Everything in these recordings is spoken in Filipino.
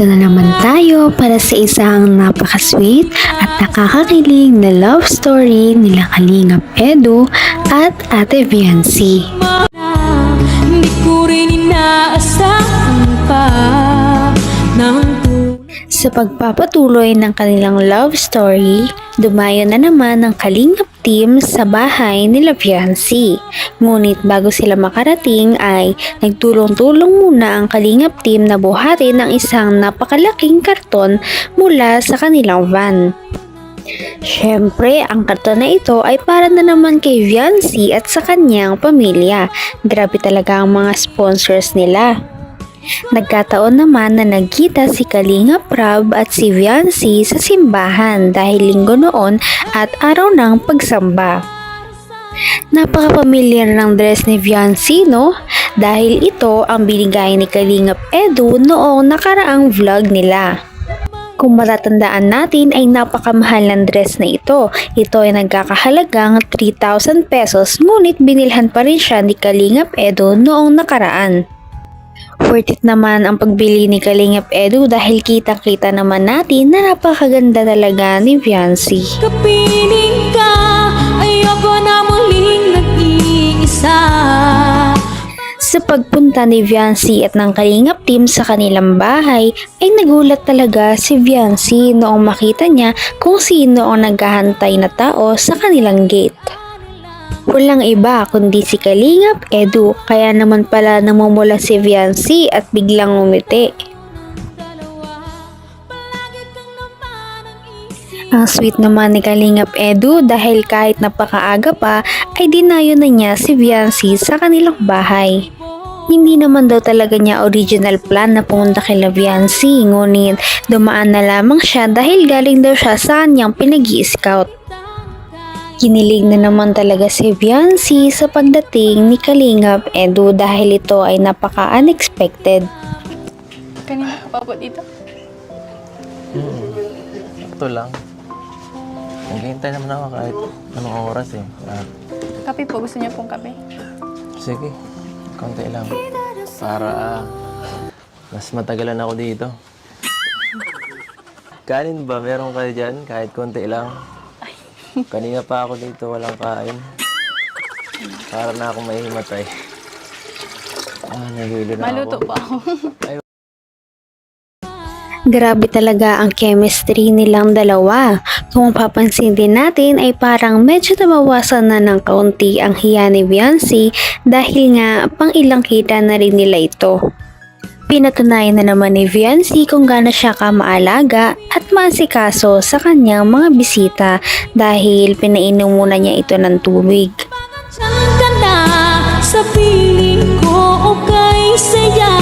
Nandito na naman tayo para sa isang napaka-sweet at nakakakilig na love story nila Kalingap Edu at Ate Viancy. Hindi ko rin inaasahan pa Sa pagpapatuloy ng kanilang love story, dumayo na naman ang Kalingap team sa bahay nila Viancy. Ngunit bago sila makarating ay nagtulong-tulong muna ang Kalingap team na buhatin ang isang napakalaking karton mula sa kanilang van. Siyempre, ang karton na ito ay para na naman kay Viancy at sa kanyang pamilya. Grabe talaga ang mga sponsors nila. Nagkataon naman na nagkita si Kalingap Rab at si Viancy sa simbahan dahil linggo noon at araw ng pagsamba. Napaka-pamilyar ng dress ni Viancy, no? Dahil ito ang binigay ni Kalingap Edu noong nakaraang vlog nila. Kung matatandaan natin ay napakamahal ng dress na ito. Ito ay nagkakahalagang 3,000 pesos ngunit binilhan pa rin siya ni Kalingap Edu noong nakaraan. Worth it naman ang pagbili ni Kalingap Edu dahil kitang-kita naman natin na napakaganda talaga ni Viancy. kapiling ka, ayoko na muling nag-iisa. Sa pagpunta ni Viancy at ng Kalingap team sa kanilang bahay ay nagulat talaga si Viancy noong makita niya kung sino ang naghahantay na tao sa kanilang gate. Walang iba kundi si Kalingap Edu, kaya naman pala namumula si Viancy at biglang umiti. Ang sweet naman ni Kalingap Edu dahil kahit napakaaga pa ay dinayo na niya si Viancy sa kanilang bahay. Hindi naman daw talaga niya original plan na pumunta kay Viancy, ngunit dumaan na lamang siya dahil galing daw siya sa kanyang pinag-i-scout. Kinilig na naman talaga si Viancy sa pagdating ni Kalingap Edu dahil ito ay napaka-unexpected. Kanina ka pa po dito? Ito lang. Naghihintay naman ako kahit anong oras eh. Kape po. Gusto niyo pong kape? Sige, konti lang. Para mas matagalan ako dito. Kanin ba? Meron kayo dyan? Kahit konti lang. Kanina pa ako dito, walang kain. Para na akong mahimatay. Nahilo na Maluto ako. po ako. Grabe talaga ang chemistry nilang dalawa. Kung papansin din natin ay parang medyo nabawasan na ng kaunti ang hiya ni Viancy dahil nga pang ilang kita na rin nila ito. Pinatunayan na naman ni Viancy kung gaano siya kamaalaga at maasikaso sa kanyang mga bisita dahil pinainom muna niya ito ng tubig. Diyan ka na sa piling ko, okay saya.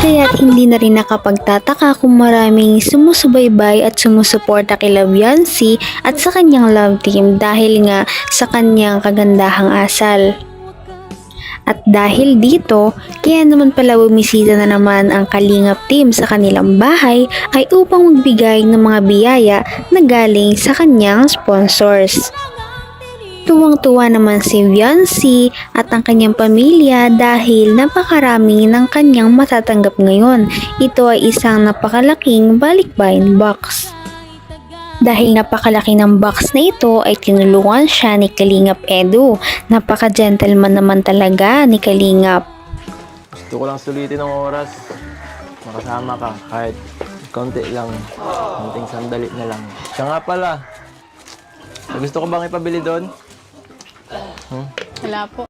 Kaya't hindi na rin nakapagtataka kung maraming sumusubaybay at sumusuporta kay Viancy at sa kanyang love team dahil nga sa kanyang kagandahang asal. At dahil dito, kaya naman pala bumisita na naman ang Kalingap team sa kanilang bahay ay upang magbigay ng mga biyaya na galing sa kanyang sponsors. Tuwang-tuwa naman si Viancy at ang kanyang pamilya dahil napakarami ng kanyang matatanggap ngayon. Ito ay isang napakalaking balikbayan box. Dahil napakalaki ng box na ito ay tinulungan siya ni Kalingap Edu. Napaka-gentleman naman talaga ni Kalingap. Gusto ko lang sulitin ng oras. Makasama ka kahit konti lang. Konting sandali na lang. Siya nga pala. Gusto ko bang ipabili doon? Wala po.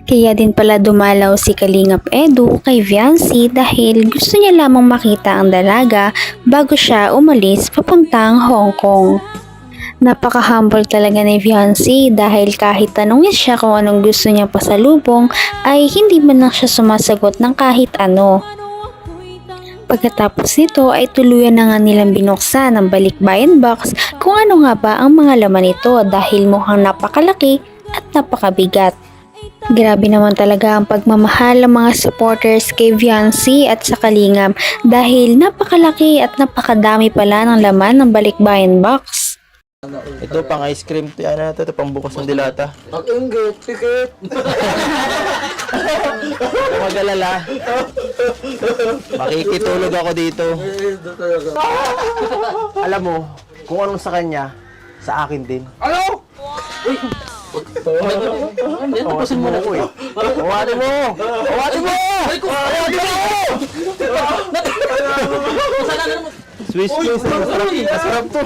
Kaya din pala dumalaw si Kalingap Edu kay Viancy dahil gusto niya lamang makita ang dalaga bago siya umalis papuntang Hong Kong. Napaka-humble talaga ni Viancy dahil kahit tanungin siya kung anong gusto niya pasalubong ay hindi man lang siya sumasagot ng kahit ano. Pagkatapos nito ay tuluyan na nga nilang binuksan ang balikbayan box kung ano nga ba ang mga laman nito dahil mukhang napakalaki at napakabigat. Grabe naman talaga ang pagmamahal ng mga supporters kay Viancy at sa Kalingap dahil napakalaki at napakadami pala ng laman ng balikbayan box. Ito pang ice cream. Yan na ito. Ito pang bukas ng dilata. Pag-inggit, pikit. Mag-alala. Makikitulog ako dito. Alam mo, kung anong sa kanya, sa akin din. Ano? Tawasin mo ako eh. Tawasin mo! Tawasin mo! Tawasin mo! Swiss cheese. Masarap to.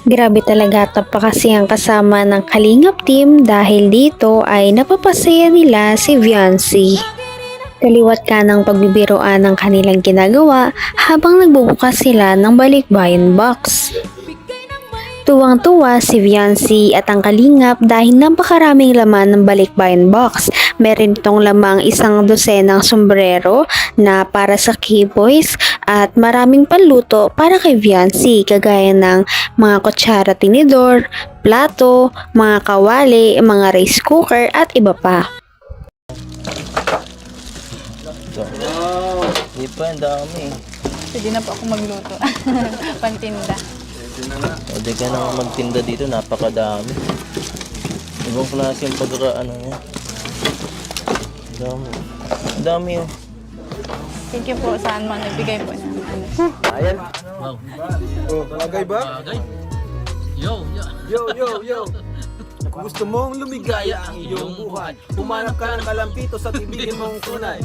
Grabe talaga tapakasiyang kasama ng Kalingap team dahil dito ay napapasaya nila si Viancy. Kaliwat ka ng pagbibiroan ng kanilang ginagawa habang nagbubukas sila ng balikbayan box. Tuwang-tuwa si Viancy at ang Kalingap dahil napakaraming laman ng balikbayan box. Meron itong lamang 1 dosenang sombrero na para sa K-boys at maraming panluto para kay Viancy kagaya ng mga kutsara tinidor, plato, mga kawali, mga rice cooker at iba pa. Di pa, ang dami. Pwede na po ako magluto. Pantinda. Pwede ka na magtinda dito, napakadami. Ibang klase yung pagkakaano niya. Ang dami. Ang dami yun. Thank you po saan man nagbigay po ng ano. Ayan. Bagay ba? Yo. Kung gusto mong lumigaya ang iyong buhay, humanap ka ng kalampito sa tibigin mong kunay.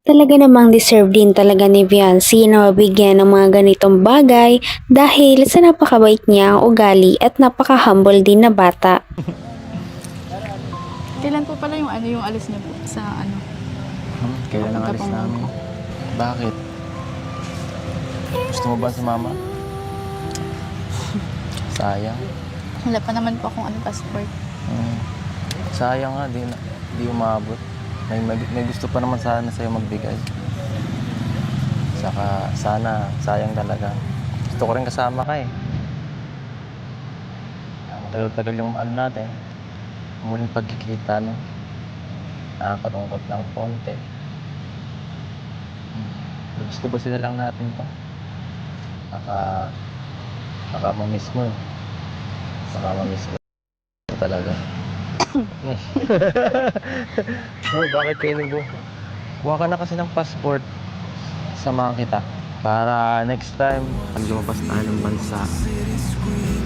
Talaga namang deserve din talaga ni Viancy na mabigyan ng mga ganitong bagay dahil sa napakabait niya ang ugali at napaka-humble din na bata. Kailan po pala yung ano yung alis niyo po sa ano? Kailan ang alis namin? Bakit? Gusto mo ba si mama? Sayang. Wala pa naman po akong ano passport. Sayang nga, di umabot. May gusto pa naman sana sa'yo magbigay. Saka sana, sayang talaga. Gusto ko rin kasama ka eh. Matagal-tagal yung ano natin. Muling pagkikita, no? Nakakalungkot ng konti. Gusto ba sila lang natin to? Baka mamiss mo eh. Baka mamiss ko talaga. Oh, bakit kayo nagbo? Kuha ka na kasi ng passport. Samahan kita. Para next time, pag lumabas tayo ng bansa,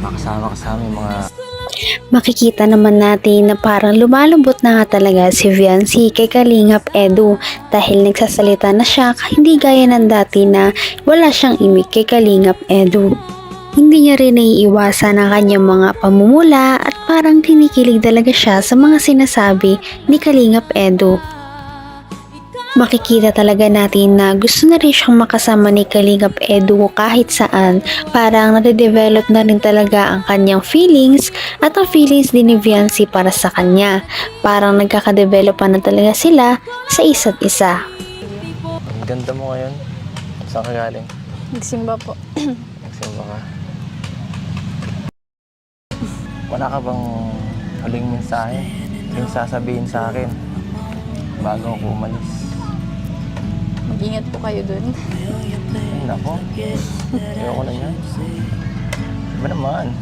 makasama yung mga... Makikita naman natin na parang lumalambot na nga talaga si Viancy kay Kalingap Edu dahil nagsasalita na siya hindi gaya ng dati na wala siyang imik kay Kalingap Edu. Hindi niya rin naiiwasan ang kanyang mga pamumula at parang kinikilig talaga siya sa mga sinasabi ni Kalingap Edu. Makikita talaga natin na gusto na rin siyang makasama ni Kalingap Edu kahit saan. Parang nade-develop na rin talaga ang kanyang feelings at ang feelings din ni Viancy para sa kanya. Parang nagkakadevelop pa na talaga sila sa isa't isa. Ang ganda mo ngayon. Saan ka galing? Nagsimba po. Nagsimba ka. Wala ka bang huling mensahe? Yung sasabihin sa akin bago ako umalis? Mag-ingat po kayo dun. Ay, nako. Ayoko na yan. Iba naman.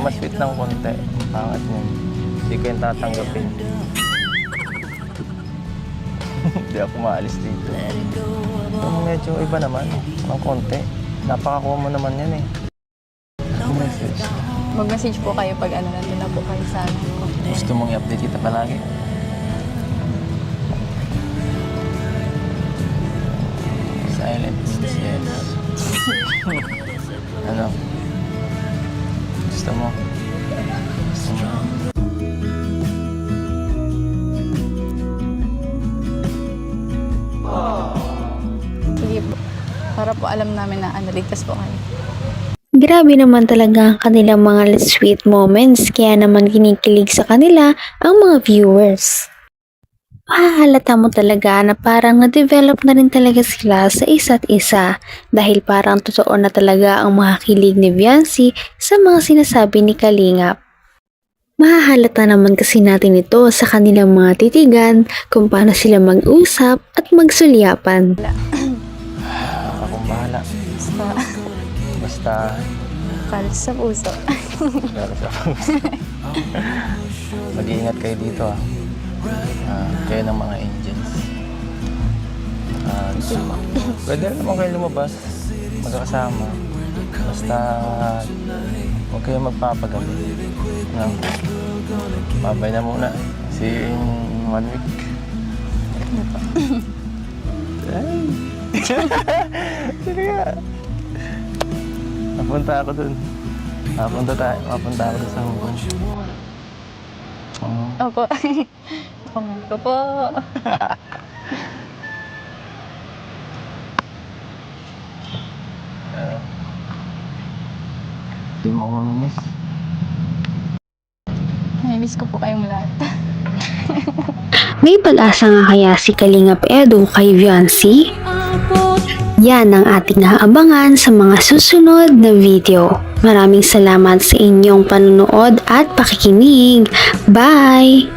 Mas sweet ng konti. Pangat niya. Hindi ko yung tatanggapin. Hindi ako maalis dito. Medyo iba naman. Ng konti. Napakakuha mo naman yan eh. Message. Mag-message po kayo pag ano nandun na po kayo sa ano ko. Gusto mong i-update kita palagi? Silent means yes. Ano? Gusto mo? Gusto mo? Sige po. Para po alam namin na ano, ligtas po kayo. Grabe naman talaga ang kanilang mga sweet moments kaya naman kinikilig sa kanila ang mga viewers. Mahahalata mo talaga na parang na-develop na rin talaga sila sa isa't isa dahil parang totoo na talaga ang mga kilig ni Viancy sa mga sinasabi ni Kalingap. Mahahalata naman kasi natin ito sa kanilang mga titigan kung paano sila mag-usap at magsulyapan. Akong bahala. Basta... Para sa puso. Mag-iingat kayo dito ah. Kayo ng mga angels. Pwede rin naman kayo lumabas, magkakasama. Basta huwag kayo magpapagabi. No? Babay na muna. See you in 1 week. Ay. Sige nga. Napunta ako dun. Mapunta ako dun sa Hong Kong. Opo. Opo po. Di mo ako mamamiss. Miss ko po kayong lahat. May pag-asa nga kaya si Kalingap Edu kay Viancy? Yan ang ating naabangan sa mga susunod na video. Maraming salamat sa inyong panunood at pakikinig. Bye!